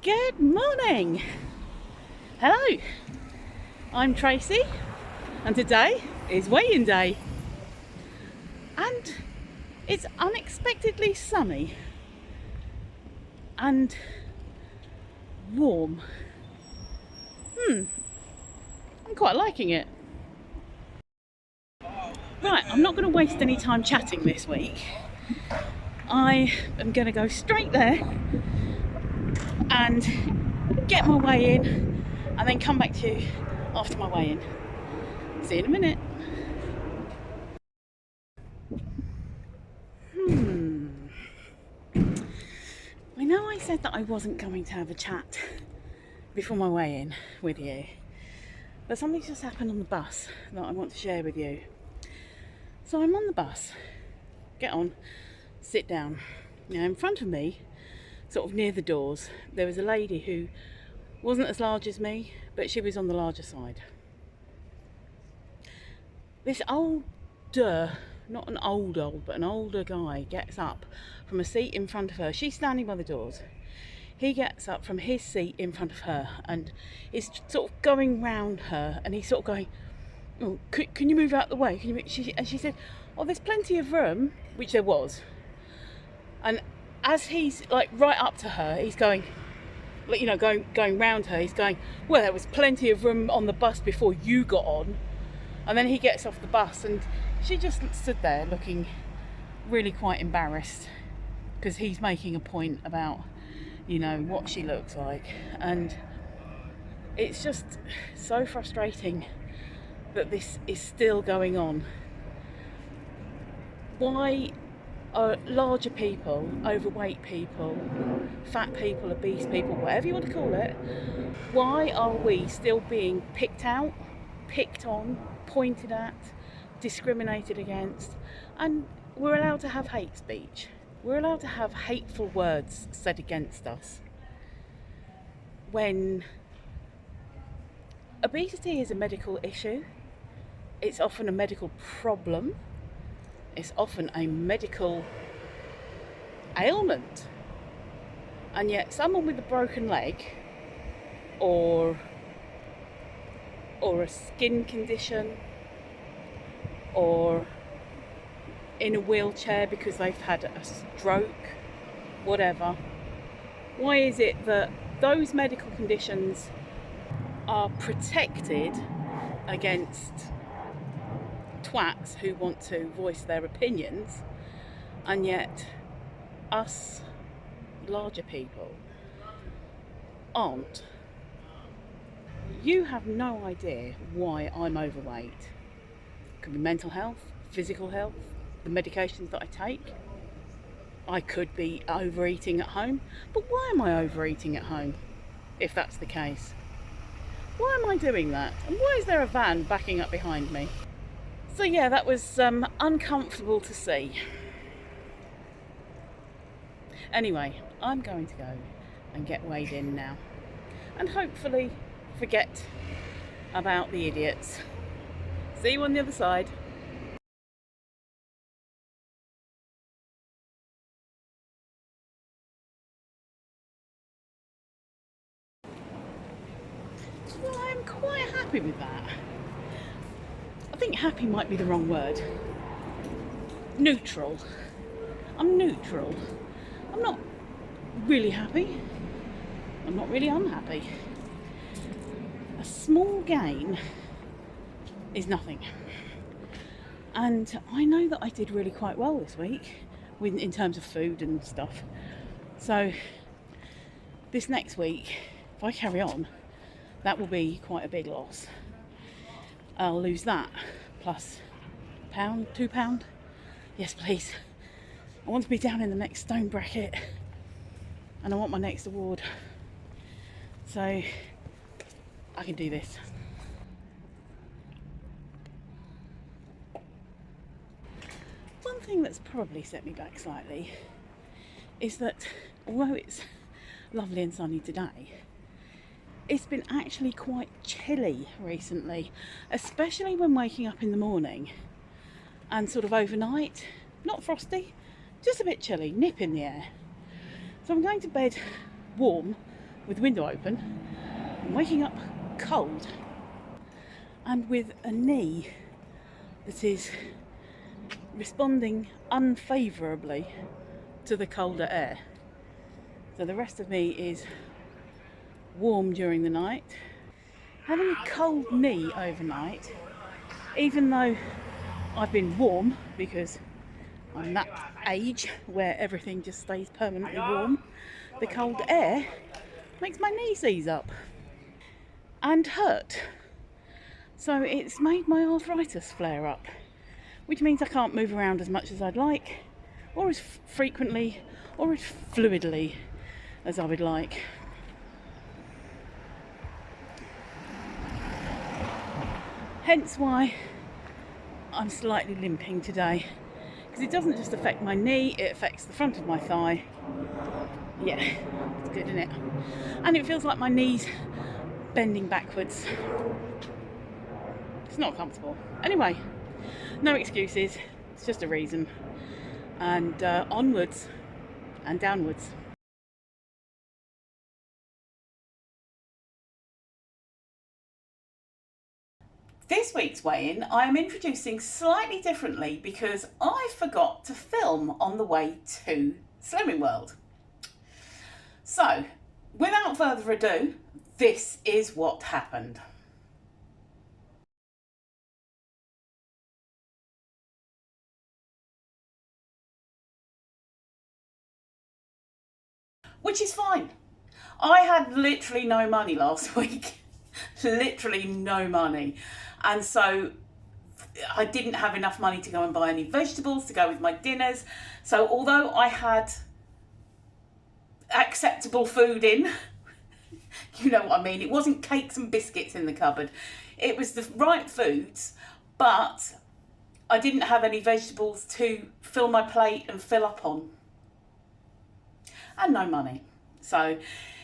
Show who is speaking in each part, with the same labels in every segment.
Speaker 1: Good morning. Hello, I'm Tracy and today is weigh-in day and it's unexpectedly sunny and warm. I'm quite liking it. Right, I'm not going to waste any time chatting this week. I am going to go straight there and get my weigh in and then come back to you after my weigh in. See you in a minute. I know I said that I wasn't going to have a chat before my weigh in with you, but something just happened on the bus that I want to share with you. So I'm on the bus, get on, sit down. Now in front of me, sort of near the doors, there was a lady who wasn't as large as me, but she was on the larger side. This older, not an old, but an older guy gets up from a seat in front of her. She's standing by the doors. He gets up from his seat in front of her and is sort of going round her, and he's sort of going, oh, can you move out the way? And she said, oh, there's plenty of room, which there was. And as he's like right up to her, he's going, you know, going round her, he's going, well, there was plenty of room on the bus before you got on. And then he gets off the bus and she just stood there looking really quite embarrassed because he's making a point about, you know, what she looks like. And it's just so frustrating that this is still going on. Why are larger people, overweight people, fat people, obese people, whatever you want to call it, why are we still being picked out, picked on, pointed at, discriminated against? And we're allowed to have hate speech. We're allowed to have hateful words said against us. When obesity is a medical issue, it's often a medical problem, it's often a medical ailment, and yet someone with a broken leg or a skin condition or in a wheelchair because they've had a stroke, whatever, why is it that those medical conditions are protected against twats who want to voice their opinions, and yet us larger people aren't? You have no idea why I'm overweight. It could be mental health, physical health, the medications that I take. I could be overeating at home, but why am I overeating at home if that's the case? Why am I doing that? And why is there a van backing up behind me? So yeah, that was uncomfortable to see. Anyway, I'm going to go and get weighed in now and hopefully forget about the idiots. See you on the other side. Well, I'm quite happy with that. I think happy might be the wrong word. Neutral. I'm neutral. I'm not really happy. I'm not really unhappy. A small gain is nothing. And I know that I did really quite well this week in terms of food and stuff. So this next week, if I carry on, that will be quite a big loss. I'll lose that plus £1, £2. Yes, please. I want to be down in the next stone bracket and I want my next award. So I can do this. One thing that's probably set me back slightly is that although it's lovely and sunny today, it's been actually quite chilly recently, especially when waking up in the morning and sort of overnight. Not frosty, just a bit chilly, nip in the air. So I'm going to bed warm with the window open. I'm waking up cold and with a knee that is responding unfavourably to the colder air. So the rest of me is warm during the night. Having a cold knee overnight, even though I've been warm because I'm that age where everything just stays permanently warm, the cold air makes my knee seize up and hurt. So it's made my arthritis flare up, which means I can't move around as much as I'd like, or as frequently, or as fluidly as I would like. Hence why I'm slightly limping today, because it doesn't just affect my knee, it affects the front of my thigh. Yeah, it's good, isn't it? And it feels like my knee's bending backwards. It's not comfortable. Anyway, no excuses, it's just a reason. And onwards and downwards. This week's weigh-in I am introducing slightly differently because I forgot to film on the way to Slimming World. So, without further ado, this is what happened. Which is fine. I had literally no money last week. Literally no money. And so I didn't have enough money to go and buy any vegetables to go with my dinners. So although I had acceptable food in, you know what I mean, it wasn't cakes and biscuits in the cupboard. It was the right foods, but I didn't have any vegetables to fill my plate and fill up on. And no money. So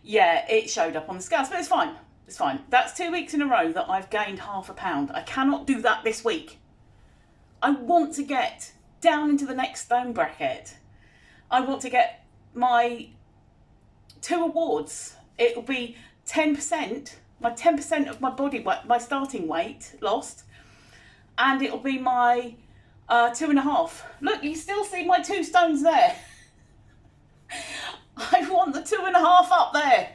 Speaker 1: yeah, it showed up on the scales, but it's fine. It's fine. That's 2 weeks in a row that I've gained ½ a pound. I cannot do that this week. I want to get down into the next stone bracket. I want to get my 2 awards. It'll be 10%, my 10% of my body weight, my starting weight lost, and it'll be my 2.5. Look, you still see my 2 stones there. I want the 2.5 up there.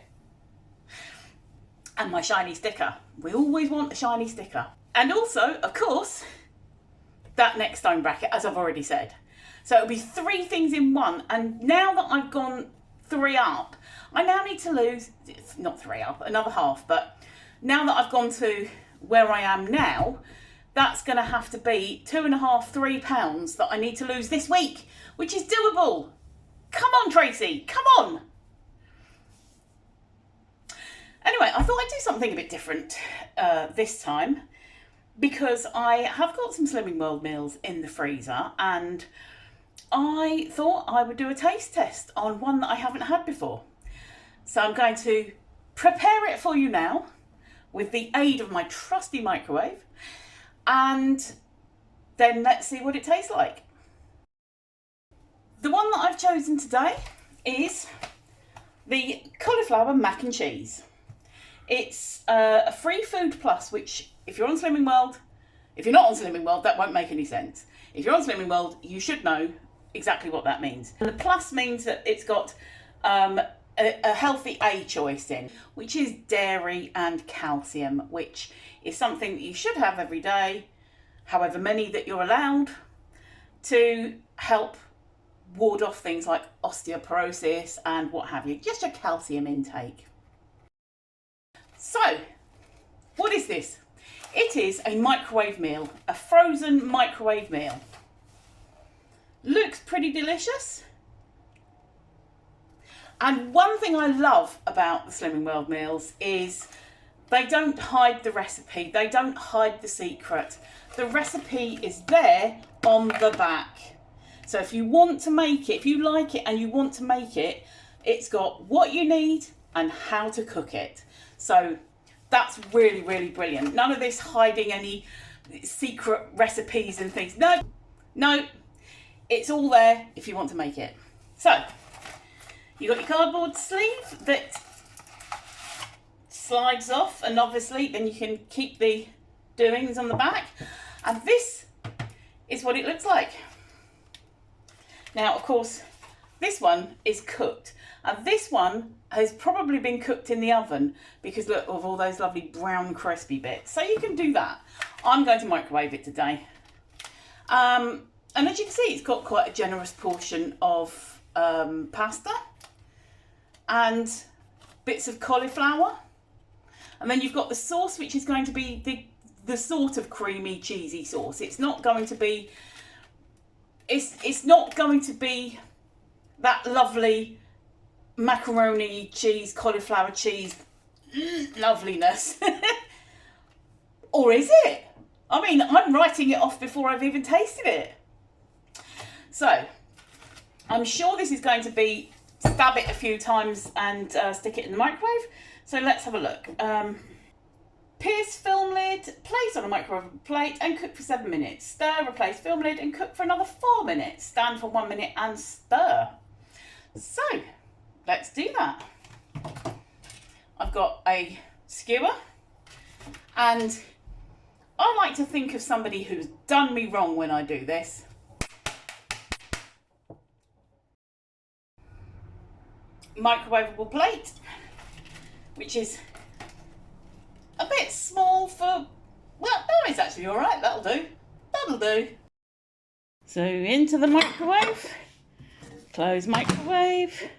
Speaker 1: And my shiny sticker. We always want a shiny sticker. And also, of course, that next stone bracket, as I've already said. So it'll be 3 things in one. And now that I've gone 3 up, I now need to lose, it's not 3 up, another half. But now that I've gone to where I am now, that's going to have to be 2.5, 3 pounds that I need to lose this week, which is doable. Come on, Tracy, come on. Anyway, I thought I'd do something a bit different this time, because I have got some Slimming World meals in the freezer and I thought I would do a taste test on one that I haven't had before. So I'm going to prepare it for you now with the aid of my trusty microwave, and then let's see what it tastes like. The one that I've chosen today is the Cauliflower Mac and Cheese. It's a free food plus, which if you're on Slimming World, if you're not on Slimming World, that won't make any sense. If you're on Slimming World, you should know exactly what that means. And the plus means that it's got a healthy A choice in, which is dairy and calcium, which is something that you should have every day, however many that you're allowed, to help ward off things like osteoporosis and what have you, just your calcium intake. So, what is this? It is a microwave meal, a frozen microwave meal. Looks pretty delicious. And one thing I love about the Slimming World meals is they don't hide the recipe, they don't hide the secret. The recipe is there on the back. So if you want to make it, if you like it and you want to make it, it's got what you need and how to cook it. So that's really, really brilliant. None of this hiding any secret recipes and things. No, no, it's all there if you want to make it. So you've got your cardboard sleeve that slides off, and obviously then you can keep the doings on the back. And this is what it looks like. Now, of course, this one is cooked, and this one has probably been cooked in the oven because look, of all those lovely brown crispy bits. So you can do that. I'm going to microwave it today. And as you can see, it's got quite a generous portion of pasta and bits of cauliflower. And then you've got the sauce, which is going to be the sort of creamy, cheesy sauce. It's not going to be, it's not going to be that lovely macaroni cheese, cauliflower cheese loveliness. Or is it? I mean, I'm writing it off before I've even tasted it. So, I'm sure this is going to be stab it a few times and stick it in the microwave. So let's have a look. Pierce film lid, place on a microwave plate and cook for 7 minutes. Stir, replace film lid and cook for another 4 minutes. Stand for 1 minute and stir. So, let's do that. I've got a skewer, and I like to think of somebody who's done me wrong when I do this. Microwavable plate, which is a bit small for, well, no, it's actually all right. That'll do. That'll do. So into the microwave, close microwave,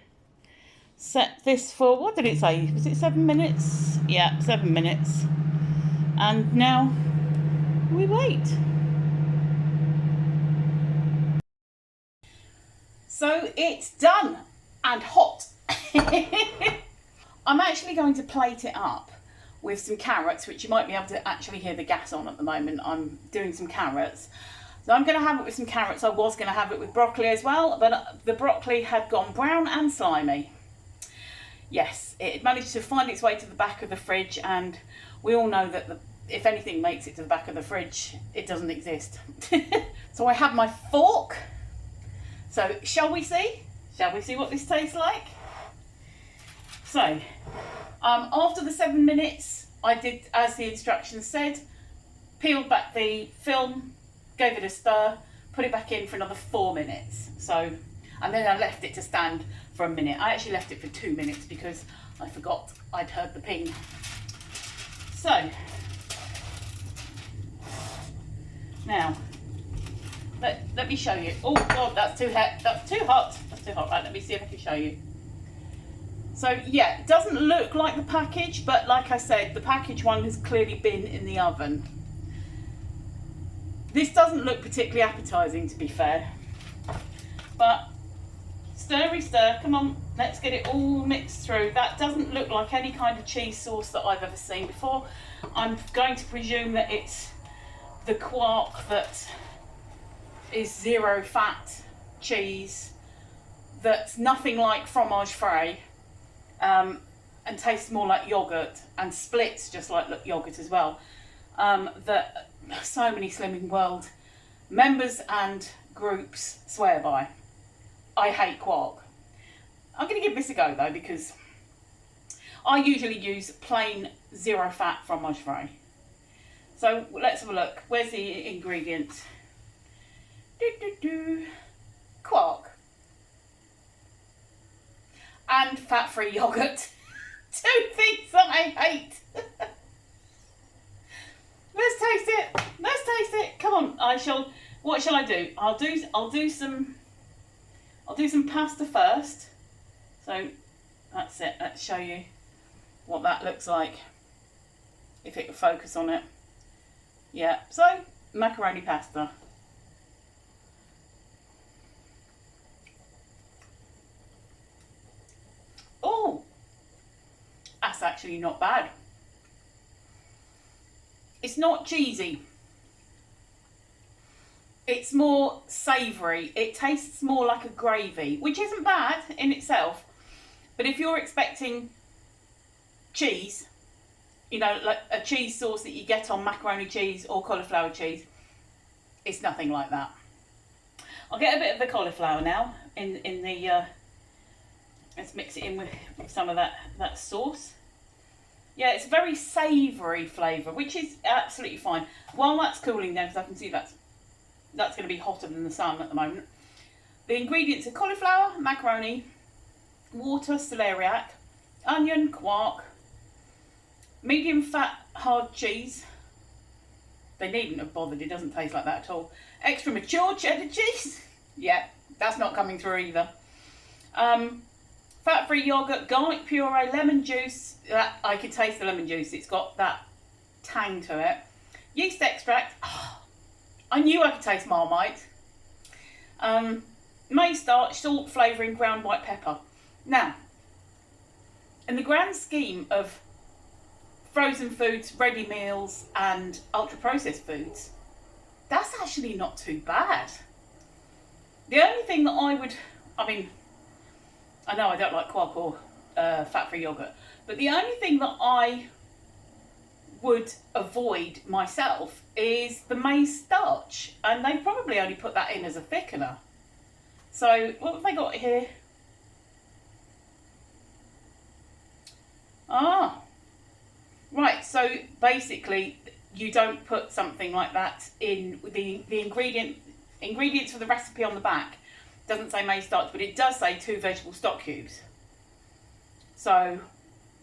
Speaker 1: set this for, what did it say? Was it 7 minutes? Yeah, 7 minutes. And now we wait. So it's done and hot. I'm actually going to plate it up with some carrots, which you might be able to actually hear the gas on at the moment. I'm doing some carrots. So I'm going to have it with some carrots. I was going to have it with broccoli as well, but the broccoli had gone brown and slimy. Yes, it had managed to find its way to the back of the fridge, and we all know that if anything makes it to the back of the fridge, it doesn't exist. So I have my fork. So shall we see? Shall we see what this tastes like? So, after the 7 minutes, I did as the instructions said, peeled back the film, gave it a stir, put it back in for another 4 minutes. So, and then I left it to stand for a minute. I actually left it for 2 minutes because I forgot I'd heard the ping. So, now, let me show you. Oh God, that's too hot. That's too hot. That's too hot. Right, let me see if I can show you. So yeah, it doesn't look like the package, but like I said, the package one has clearly been in the oven. This doesn't look particularly appetizing, to be fair. But stirry stir, come on, let's get it all mixed through. That doesn't look like any kind of cheese sauce that I've ever seen before. I'm going to presume that it's the quark that is zero fat cheese that's nothing like fromage frais, and tastes more like yogurt and splits just like yogurt as well, that so many Slimming World members and groups swear by. I hate quark. I'm going to give this a go though, because I usually use plain zero fat fromage frais. So let's have a look. Where's the ingredients? Quark and fat-free yogurt. Two things that I hate. Let's taste it. Let's taste it. Come on. What shall I do? I'll do some pasta first. So that's it. Let's show you what that looks like. If it could focus on it. Yeah. So macaroni pasta. Oh, that's actually not bad. It's not cheesy. It's more savoury. It tastes more like a gravy, which isn't bad in itself. But if you're expecting cheese, you know, like a cheese sauce that you get on macaroni cheese or cauliflower cheese, it's nothing like that. I'll get a bit of the cauliflower now in the let's mix it in with some of that sauce. Yeah, it's a very savoury flavour, which is absolutely fine. While that's cooling down, because I can see that's going to be hotter than the sun at the moment. The ingredients are cauliflower, macaroni, water, celeriac, onion, quark, medium fat hard cheese. They needn't have bothered, it doesn't taste like that at all. Extra mature cheddar cheese. Yeah, that's not coming through either. Fat-free yogurt, garlic puree, lemon juice. I can taste the lemon juice. It's got that tang to it. Yeast extract. Oh, I knew I could taste Marmite. Maize starch, salt, flavouring, ground white pepper. Now, in the grand scheme of frozen foods, ready meals and ultra-processed foods, that's actually not too bad. The only thing that I know I don't like quark or fat-free yogurt, but the only thing that I would avoid myself is the maize starch, and they probably only put that in as a thickener. So what have they got here? Right, so basically you don't put something like that in the ingredients for the recipe on the back. Doesn't say maize starch, but it does say 2 vegetable stock cubes. So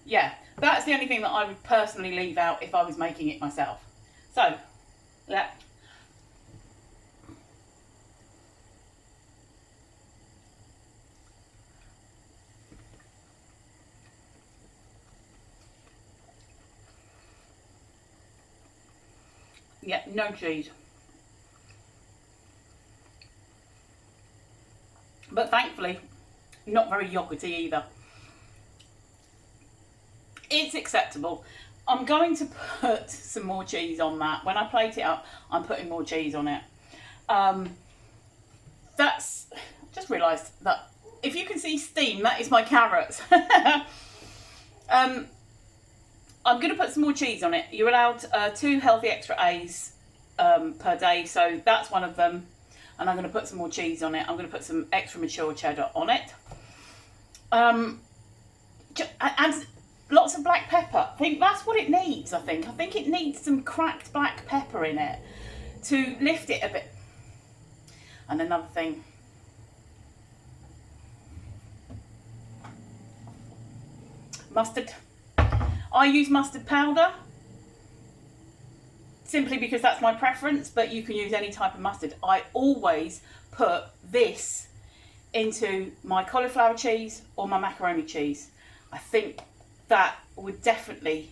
Speaker 1: yeah, that's the only thing that I would personally leave out if I was making it myself. So yeah. Yeah, no cheese. But thankfully, not very yogurty either. It's acceptable. I'm going to put some more cheese on that. When I plate it up, I'm putting more cheese on it. Just realised that if you can see steam, that is my carrots. I'm going to put some more cheese on it. You're allowed 2 healthy extra A's per day, so that's one of them. And I'm going to put some more cheese on it. I'm going to put some extra mature cheddar on it. And lots of black pepper. I think that's what it needs, I think. I think it needs some cracked black pepper in it to lift it a bit. And another thing. Mustard. I use mustard powder simply because that's my preference, but you can use any type of mustard. I always put this into my cauliflower cheese or my macaroni cheese. I think that would definitely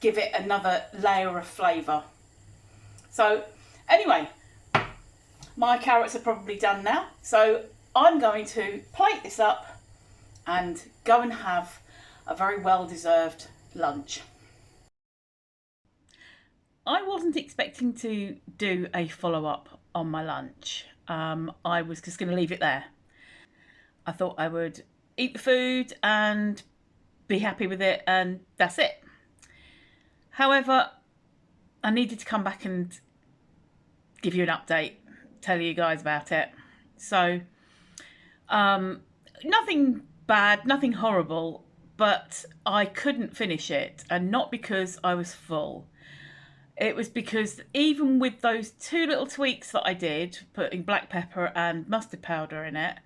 Speaker 1: give it another layer of flavour. So anyway, my carrots are probably done now, so I'm going to plate this up and go and have a very well-deserved lunch. I wasn't expecting to do a follow-up on my lunch. I was just going to leave it there. I thought I would eat the food and be happy with it, and that's it. However, I needed to come back and give you an update, tell you guys about it. So, nothing bad, nothing horrible, but I couldn't finish it, and not because I was full. It was because even with those 2 little tweaks that I did, putting black pepper and mustard powder in it,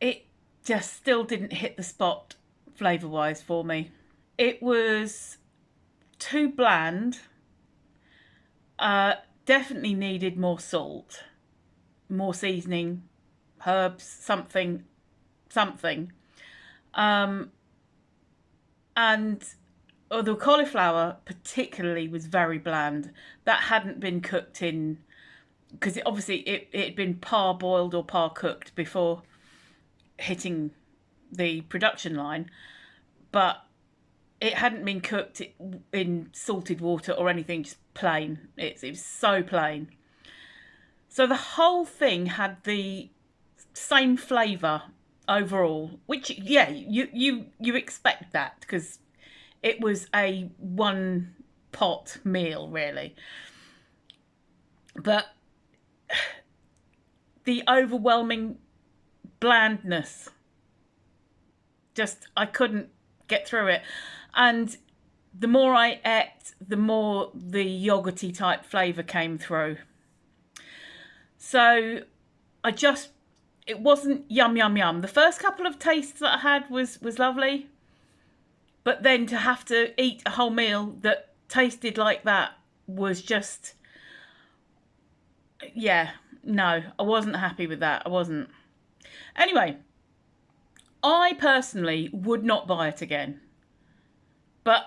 Speaker 1: it just still didn't hit the spot flavour-wise for me. It was too bland. Definitely needed more salt, more seasoning, herbs, something. And the cauliflower particularly was very bland. That hadn't been cooked in, because it had been parboiled or par cooked before hitting the production line, but it hadn't been cooked in salted water or anything, just plain. It was so plain. So the whole thing had the same flavour overall, which, yeah, you expect that because it was a one pot meal, really. But the overwhelming blandness, just I couldn't get through it. And the more I ate, the more the yogurty type flavour came through. So it wasn't yum, yum, yum. The first couple of tastes that I had was lovely. But then to have to eat a whole meal that tasted like that was just, yeah, no, I wasn't happy with that. I wasn't. Anyway, I personally would not buy it again. But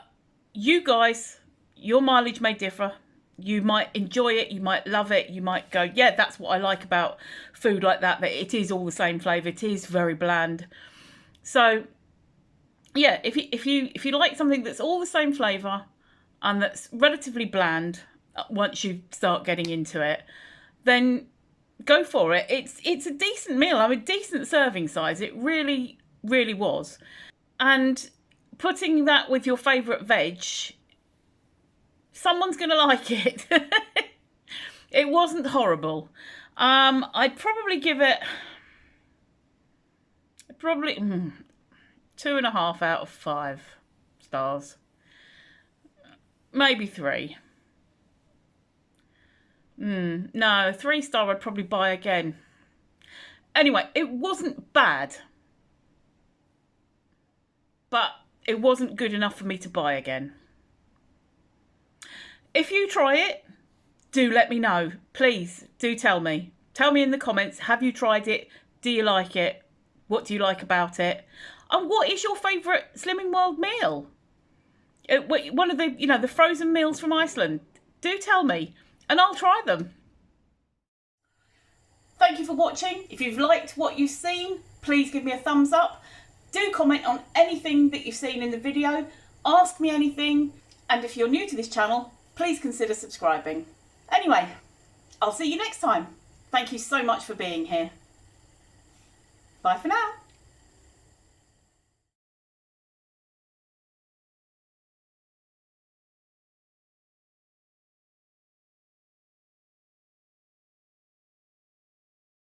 Speaker 1: you guys, your mileage may differ. You might enjoy it, you might love it, you might go, yeah, that's what I like about food like that it is all the same flavour, it is very bland. So yeah, if you like something that's all the same flavour and that's relatively bland once you start getting into it, then go for it. It's a decent meal. I mean, decent serving size. It really, really was. And putting that with your favourite veg, someone's going to like it. It wasn't horrible. I'd probably give it 2.5 out of 5 stars. Maybe 3. No, 3-star I'd probably buy again. Anyway, it wasn't bad. But it wasn't good enough for me to buy again. If you try it, do let me know. Please, do tell me. Tell me in the comments, have you tried it? Do you like it? What do you like about it? And what is your favourite Slimming World meal? One of the, the frozen meals from Iceland. Do tell me, and I'll try them. Thank you for watching. If you've liked what you've seen, please give me a thumbs up. Do comment on anything that you've seen in the video. Ask me anything. And if you're new to this channel, please consider subscribing. Anyway, I'll see you next time. Thank you so much for being here. Bye for now.